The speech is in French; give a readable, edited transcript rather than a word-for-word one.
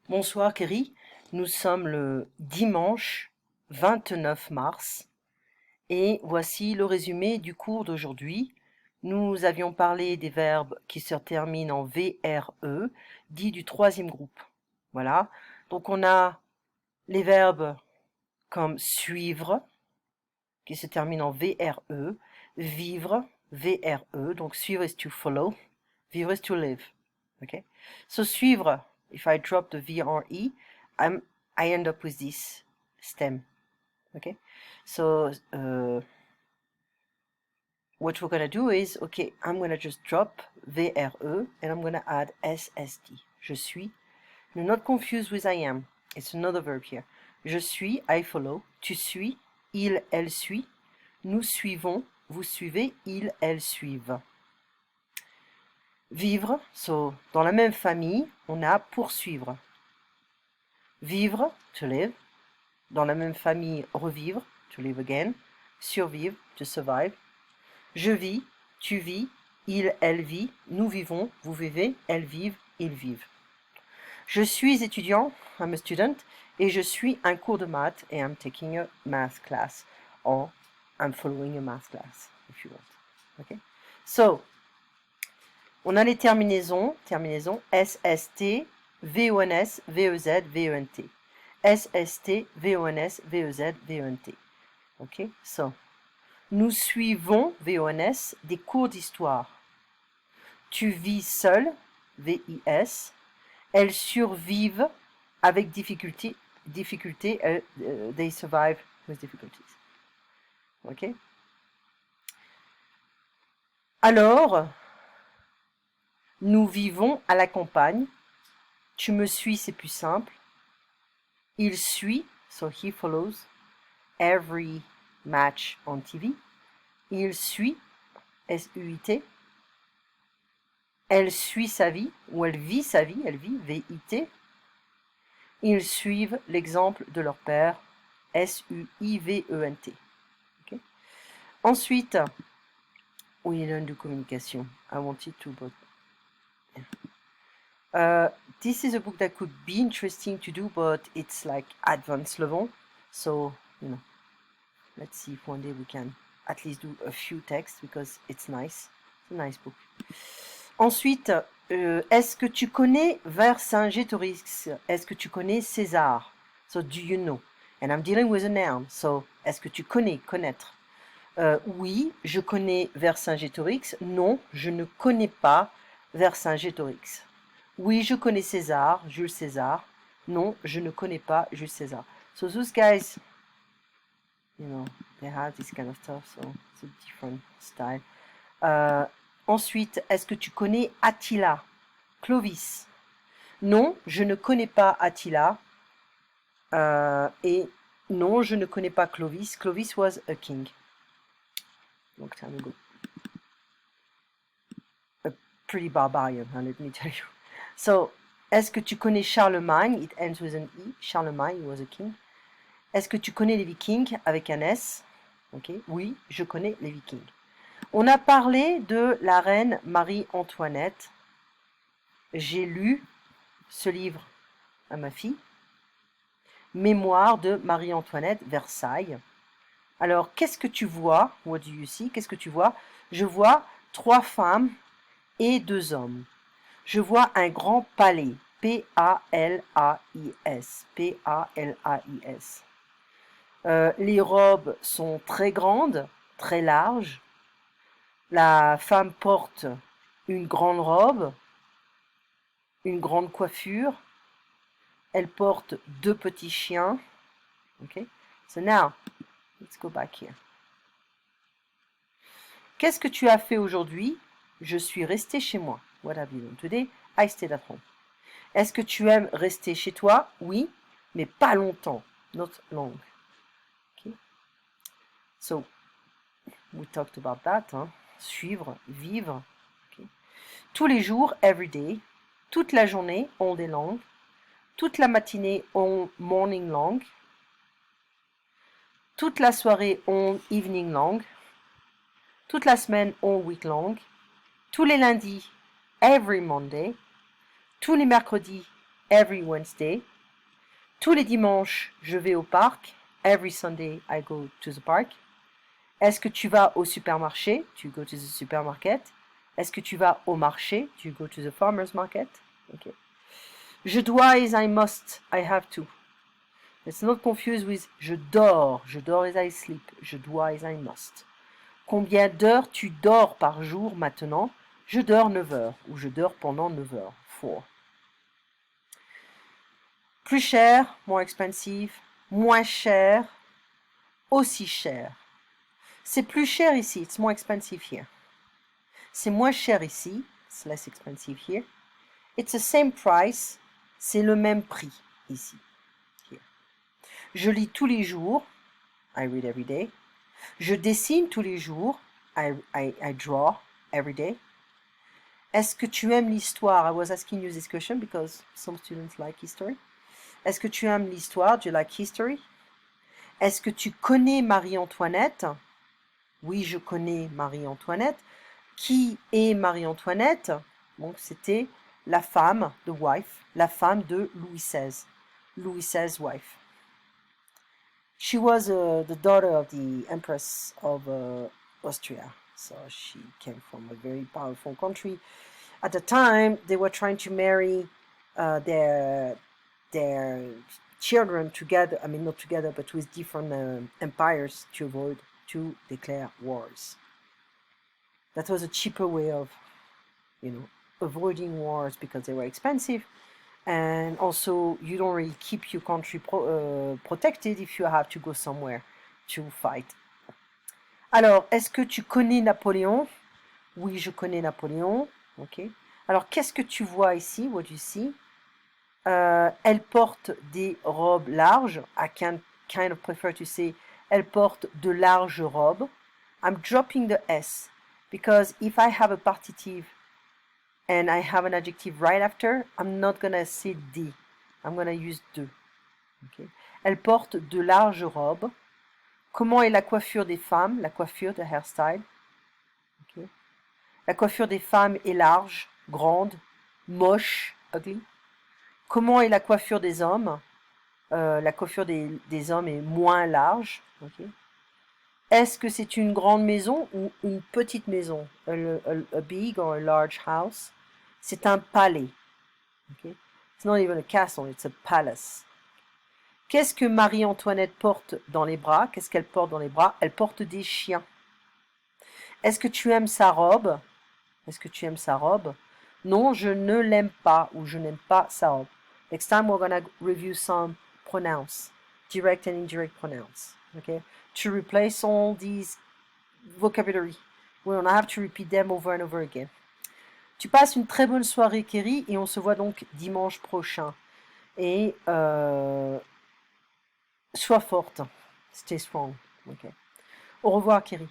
Bonsoir Kerry, nous sommes le dimanche 29 mars et voici le résumé du cours d'aujourd'hui. Nous avions parlé des verbes qui se terminent en VRE, dits du troisième groupe. Voilà, donc on a les verbes comme suivre, qui se terminent en VRE, vivre, VRE, donc suivre is to follow, vivre is to live. Okay, so suivre, if I drop the VRE, I end up with this stem. Okay, so what we're gonna do is, okay, I'm gonna just drop VRE and I'm gonna add SSD. Je suis. Do not confuse with I am. It's another verb here. Je suis, I follow. Tu suis, il, elle suit. Nous suivons, vous suivez, ils, elles suivent. Vivre, so dans la même famille, on a poursuivre. Vivre, to live. Dans la même famille, revivre, to live again. Survivre, to survive. Je vis, tu vis, il, elle vit. Nous vivons, vous vivez, elles vivent, ils vivent. Je suis étudiant, I'm a student, et je suis un cours de maths, et I'm taking a math class, or I'm following a math class, if you want. Okay? So, on a les terminaisons, SST, VONS, VEZ, VENT. SST, VONS, VEZ, VENT. Okay? So, nous suivons, VONS, des cours d'histoire. Tu vis seul, VIS. Elles survivent avec difficulté, they survive with difficulties. Ok? Alors, nous vivons à la campagne. Tu me suis, c'est plus simple. Il suit, so he follows every match on TV. Il suit, S-U-I-T. Elle suit sa vie, ou elle vit sa vie, elle vit, V-I-T. Ils suivent l'exemple de leur père, S-U-I-V-E-N-T. Okay. Ensuite, we learn de communication. I wanted to, but this is a book that could be interesting to do, but it's like advanced level. So, you know, let's see if one day we can at least do a few texts because it's nice. It's a nice book. Ensuite, est-ce que tu connais Vercingétorix? Est-ce que tu connais César? So, do you know? And I'm dealing with a noun. So, est-ce que tu connais, connaître? Oui, je connais Vercingétorix. Non, je ne connais pas Vercingétorix. Oui, je connais César, Jules César. Non, je ne connais pas Jules César. So those guys, you know, they have this kind of stuff, so it's a different style. Ensuite, est-ce que tu connais Attila? Clovis. Non, je ne connais pas Attila. Et non, je ne connais pas Clovis. Clovis was a king. Long time ago. A pretty barbarian, huh, let me tell you. So, est-ce que tu connais Charlemagne? It ends with an E. Charlemagne was a king. Est-ce que tu connais les Vikings? Avec un S. Ok. Oui, je connais les Vikings. On a parlé de la reine Marie-Antoinette. J'ai lu ce livre à ma fille. Mémoire de Marie-Antoinette, Versailles. Alors, qu'est-ce que tu vois? What do you see? Qu'est-ce que tu vois? Je vois 3 femmes et 2 hommes. Je vois un grand palais. P-A-L-A-I-S. P-A-L-A-I-S. Les robes sont très grandes, très larges. La femme porte une grande robe, une grande coiffure. Elle porte 2 petits chiens. Okay? So now, let's go back here. Qu'est-ce que tu as fait aujourd'hui? Je suis resté chez moi. What have you done today? I stayed at home. Est-ce que tu aimes rester chez toi? Oui, mais pas longtemps. Not long. Okay? So, we talked about that. Hein? Suivre, vivre. Okay? Tous les jours, every day. Toute la journée, all day long. Toute la matinée, all morning long. Toute la soirée, all evening long. Toute la semaine, all week long. Tous les lundis, every Monday. Tous les mercredis, every Wednesday. Tous les dimanches, je vais au parc. Every Sunday, I go to the park. Est-ce que tu vas au supermarché? Tu go to the supermarket. Est-ce que tu vas au marché? Tu go to the farmer's market. Okay. Je dois is I must, I have to. Let's not confuse with je dors is I sleep, je dois is I must. Combien d'heures tu dors par jour maintenant? Je dors 9 heures ou je dors pendant 9 heures. 4. Plus cher, more expensive. Moins cher, aussi cher. C'est plus cher ici, it's more expensive here. C'est moins cher ici, it's less expensive here. It's the same price, c'est le même prix ici. Here. Je lis tous les jours, I read every day. Je dessine tous les jours, I draw every day. Est-ce que tu aimes l'histoire? I was asking you this question because some students like history. Est-ce que tu aimes l'histoire? Do you like history? Est-ce que tu connais Marie-Antoinette? Oui, je connais Marie-Antoinette. Qui est Marie-Antoinette? Donc, c'était la femme, the wife, la femme de Louis XVI. Louis XVI's wife. She was the daughter of the Empress of Austria. So she came from a very powerful country. At the time, they were trying to marry their children together. I mean, not together, but with different empires to avoid to declare wars. That was a cheaper way of, avoiding wars because they were expensive. And also, you don't really keep your country protected if you have to go somewhere to fight. Alors, est-ce que tu connais Napoléon? Oui, je connais Napoléon. Ok. Alors, qu'est-ce que tu vois ici? What do you see? Elle porte des robes larges. I can kind of prefer to say elle porte de larges robes. I'm dropping the S because if I have a partitive and I have an adjective right after, I'm not gonna say des. I'm gonna use de. Okay. Elle porte de larges robes. Comment est la coiffure des femmes? La coiffure, the hairstyle. Okay. La coiffure des femmes est large, grande, moche, ugly. Comment est la coiffure des hommes? La coiffure des hommes est moins large. Okay. Est-ce que c'est une grande maison ou une petite maison? A big or a large house? C'est un palais. Okay. It's not even a castle, it's a palace. Qu'est-ce que Marie-Antoinette porte dans les bras? Qu'est-ce qu'elle porte dans les bras? Elle porte des chiens. Est-ce que tu aimes sa robe? Est-ce que tu aimes sa robe? Non, je ne l'aime pas ou je n'aime pas sa robe. Next time we're gonna review some pronouns, direct and indirect pronouns. Okay, to replace all these vocabulary, we're gonna have to repeat them over and over again. Tu passes une très bonne soirée, Kerry, et on se voit donc dimanche prochain. Et sois forte, stay strong. Okay. Au revoir, Kerry.